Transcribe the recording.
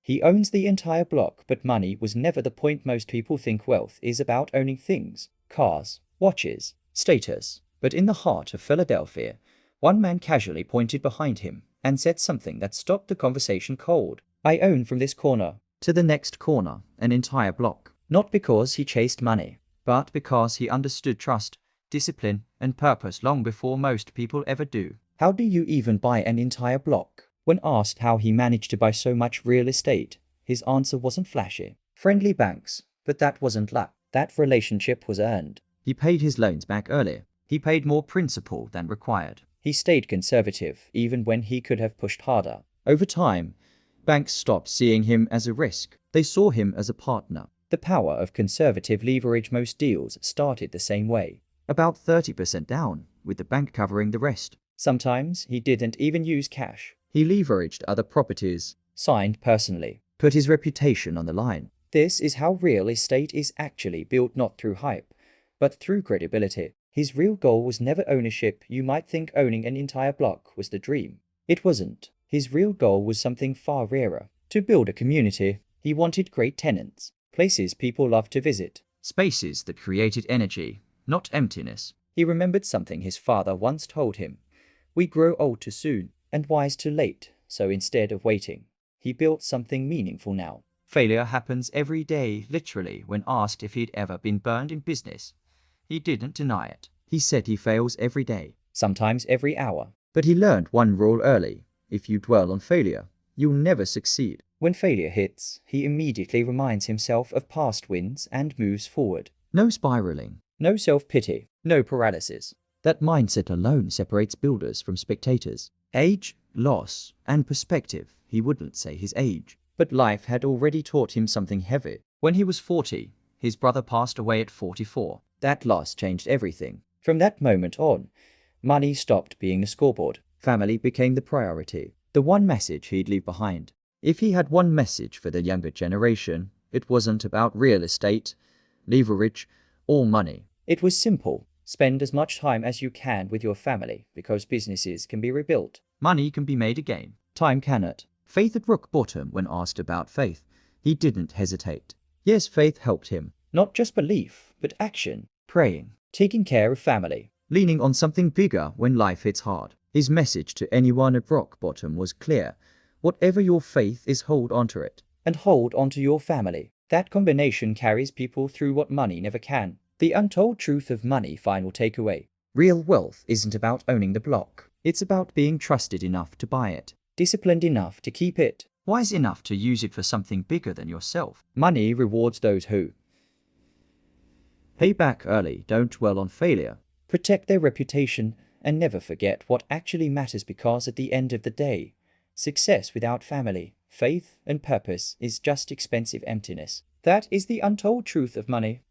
He owns the entire block, but money was never the point. Most people think wealth is about owning things, cars, watches, status. But in the heart of Philadelphia, one man casually pointed behind him and said something that stopped the conversation cold. I own from this corner to the next corner an entire block. Not because he chased money, but because he understood trust, discipline, and purpose long before most people ever do. How do you even buy an entire block? When asked how he managed to buy so much real estate, his answer wasn't flashy. Friendly banks, but that wasn't luck. That relationship was earned. He paid his loans back earlier. He paid more principal than required. He stayed conservative even when he could have pushed harder. Over time, banks stopped seeing him as a risk. They saw him as a partner. The power of conservative leverage. Most deals started the same way. About 30% down, with the bank covering the rest. Sometimes he didn't even use cash. He leveraged other properties, signed personally, put his reputation on the line. This is how real estate is actually built, not through hype, but through credibility. His real goal was never ownership. You might think owning an entire block was the dream. It wasn't. His real goal was something far rarer. To build a community. He wanted great tenants, places people loved to visit, spaces that created energy, not emptiness. He remembered something his father once told him. We grow old too soon and wise too late, so instead of waiting, he built something meaningful now. Failure happens every day. Literally, when asked if he'd ever been burned in business, he didn't deny it. He said he fails every day, sometimes every hour. But he learned one rule early. If you dwell on failure, you'll never succeed. When failure hits, he immediately reminds himself of past wins and moves forward. No spiraling, no self-pity, no paralysis. That mindset alone separates builders from spectators. Age, loss, and perspective. He wouldn't say his age, but life had already taught him something heavy. When he was 40, his brother passed away at 44. That loss changed everything. From that moment on, money stopped being the scoreboard. Family became the priority. The one message he'd leave behind. If he had one message for the younger generation, it wasn't about real estate, leverage, or money. It was simple. Spend as much time as you can with your family, because businesses can be rebuilt. Money can be made again. Time cannot. Faith at rock bottom. When asked about faith, he didn't hesitate. Yes, faith helped him. Not just belief, but action. Praying, taking care of family, leaning on something bigger when life hits hard. His message to anyone at rock bottom was clear. Whatever your faith is, hold onto it. And hold onto your family. That combination carries people through what money never can. The untold truth of money. Final takeaway. Real wealth isn't about owning the block. It's about being trusted enough to buy it, disciplined enough to keep it, wise enough to use it for something bigger than yourself. Money rewards those who pay back early, don't dwell on failure, protect their reputation, and never forget what actually matters, because at the end of the day, success without family, faith, and purpose is just expensive emptiness. That is the untold truth of money.